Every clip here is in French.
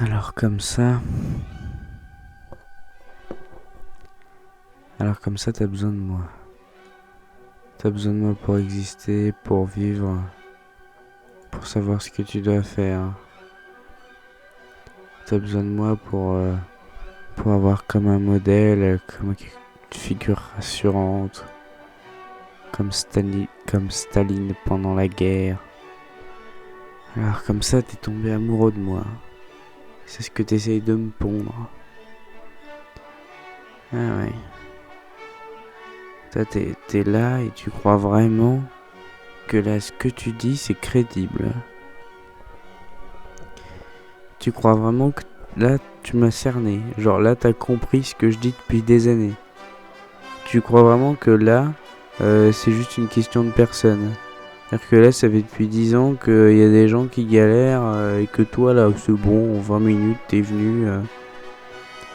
Alors comme ça... Alors comme ça, t'as besoin de moi. T'as besoin de moi pour exister, pour vivre, pour savoir ce que tu dois faire. T'as besoin de moi pour avoir comme un modèle, comme une figure rassurante, comme Staline pendant la guerre. Alors comme ça, t'es tombé amoureux de moi. C'est ce que t'essayes de me pondre. Ah ouais. Toi, t'es là et tu crois vraiment que là, ce que tu dis, c'est crédible. Tu crois vraiment que là, tu m'as cerné. Genre là, t'as compris ce que je dis depuis des années. Tu crois vraiment que là, c'est juste une question de personne. C'est-à-dire que là, ça fait depuis 10 ans qu'il y a des gens qui galèrent et que toi, là, c'est bon, en 20 minutes, t'es venu.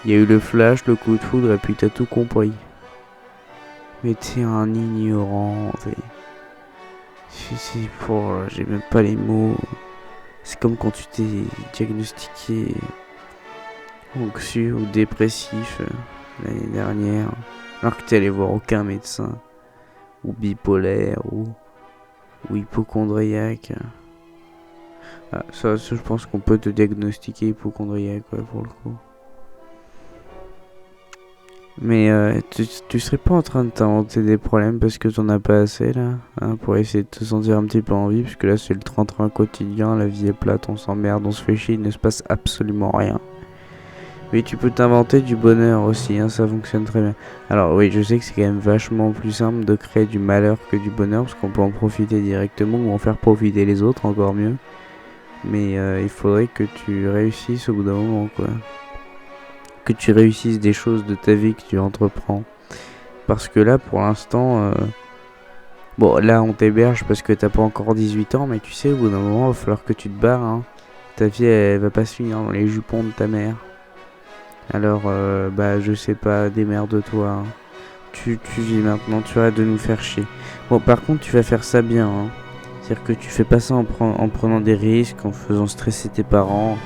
Il y a eu le flash, le coup de foudre et puis t'as tout compris. Mais t'es un ignorant. J'ai même pas les mots. C'est comme quand tu t'es diagnostiqué anxieux ou dépressif l'année dernière, alors que t'es allé voir aucun médecin, ou bipolaire, ou hypochondriaque. Ah, ça, je pense qu'on peut te diagnostiquer hypochondriaque, ouais, pour le coup. Mais tu serais pas en train de t'inventer des problèmes parce que t'en as pas assez là, hein, pour essayer de te sentir un petit peu en vie, parce que là c'est le train-train quotidien, la vie est plate, on s'emmerde, on se fait chier, il ne se passe absolument rien. Oui, tu peux t'inventer du bonheur aussi, hein, ça fonctionne très bien. Alors oui, je sais que c'est quand même vachement plus simple de créer du malheur que du bonheur, parce qu'on peut en profiter directement ou en faire profiter les autres, encore mieux. Mais il faudrait que tu réussisses au bout d'un moment, quoi. Que tu réussisses des choses de ta vie que tu entreprends. Parce que là, pour l'instant, bon, là, on t'héberge parce que t'as pas encore 18 ans, mais tu sais, au bout d'un moment, il va falloir que tu te barres, hein. Ta vie, elle va pas se finir dans les jupons de ta mère. Alors, bah, je sais pas, démerde-toi, hein. Tu vis maintenant, tu arrêtes de nous faire chier. Bon, par contre, tu vas faire ça bien, hein. C'est-à-dire que tu fais pas ça en prenant des risques, en faisant stresser tes parents.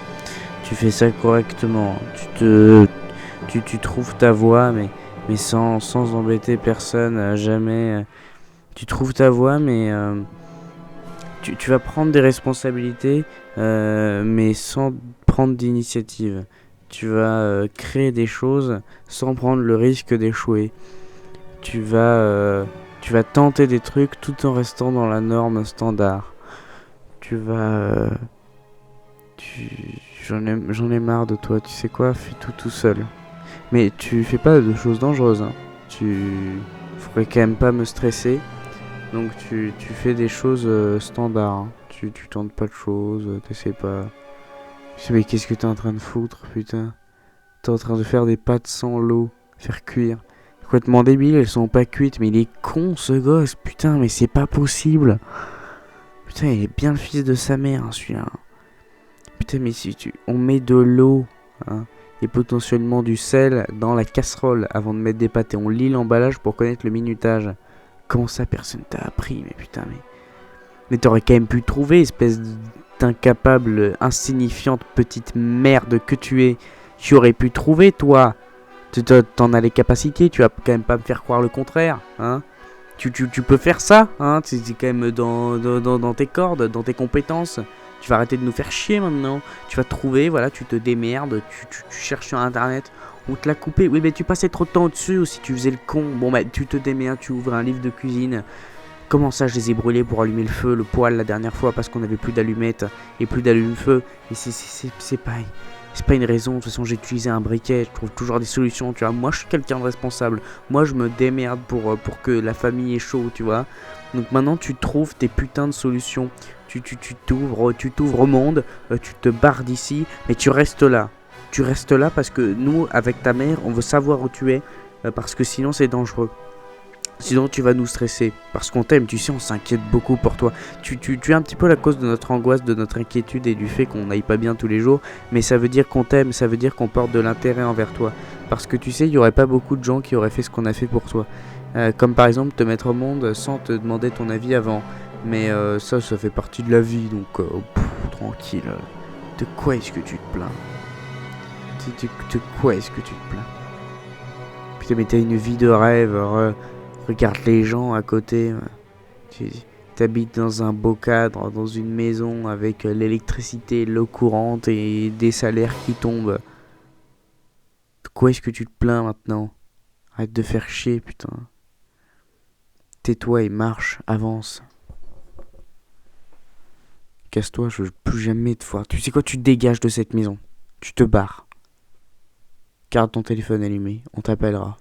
Tu fais ça correctement. Tu trouves ta voie, mais sans embêter personne, jamais. Tu trouves ta voie, mais tu vas prendre des responsabilités, mais sans prendre d'initiative. Tu vas créer des choses sans prendre le risque d'échouer. Tu vas, tu vas tenter des trucs tout en restant dans la norme standard. Tu vas... j'en ai marre de toi, tu sais quoi, fais tout seul. Mais tu fais pas de choses dangereuses, hein. Tu faudrait quand même pas me stresser. Donc tu fais des choses standards, hein. Tu tentes pas de choses, t'essaies pas... Mais qu'est-ce que t'es en train de foutre, putain? T'es en train de faire des pâtes sans l'eau, faire cuire. Complètement débile, elles sont pas cuites, mais il est con ce gosse, putain, mais c'est pas possible. Putain, il est bien le fils de sa mère, hein, celui-là. Putain, mais si on met de l'eau, hein, et potentiellement du sel dans la casserole avant de mettre des pâtes et on lit l'emballage pour connaître le minutage. Comment ça, personne t'a appris? Mais putain, mais t'aurais quand même pu trouver, espèce d'incapable, insignifiante petite merde que tu es. Tu aurais pu trouver, toi. T'en as les capacités, tu vas quand même pas me faire croire le contraire, hein. Tu peux faire ça, hein. C'est quand même dans tes cordes, dans tes compétences. Tu vas arrêter de nous faire chier maintenant. Tu vas trouver, voilà, tu te démerdes, tu cherches sur internet. On te l'a coupé. Oui, mais tu passais trop de temps dessus aussi, tu faisais le con. Bon, bah, tu te démerdes, tu ouvres un livre de cuisine. Comment ça, je les ai brûlés pour allumer le feu, le poêle la dernière fois parce qu'on avait plus d'allumettes et plus d'allume-feu. Et c'est pareil. C'est pas une raison, de toute façon j'ai utilisé un briquet, je trouve toujours des solutions, tu vois. Moi je suis quelqu'un de responsable, moi je me démerde pour que la famille ait chaud, tu vois. Donc maintenant tu trouves tes putains de solutions, tu t'ouvres au monde, tu te barres d'ici, mais tu restes là. Tu restes là parce que nous, avec ta mère, on veut savoir où tu es, parce que sinon c'est dangereux. Sinon tu vas nous stresser, parce qu'on t'aime, tu sais, on s'inquiète beaucoup pour toi. Tu es un petit peu la cause de notre angoisse, de notre inquiétude et du fait qu'on n'aille pas bien tous les jours. Mais ça veut dire qu'on t'aime, ça veut dire qu'on porte de l'intérêt envers toi. Parce que tu sais, il n'y aurait pas beaucoup de gens qui auraient fait ce qu'on a fait pour toi. Comme par exemple te mettre au monde sans te demander ton avis avant. Mais ça fait partie de la vie, donc tranquille. De quoi est-ce que tu te plains? De quoi est-ce que tu te plains? Putain, mais t'as une vie de rêve. Regarde les gens à côté. Tu t'habites dans un beau cadre, dans une maison avec l'électricité, l'eau courante et des salaires qui tombent. De quoi est-ce que tu te plains maintenant? Arrête de faire chier, putain. Tais-toi et marche, avance. Casse-toi, je veux plus jamais te voir. Tu sais quoi, tu dégages de cette maison. Tu te barres. Garde ton téléphone allumé, on t'appellera.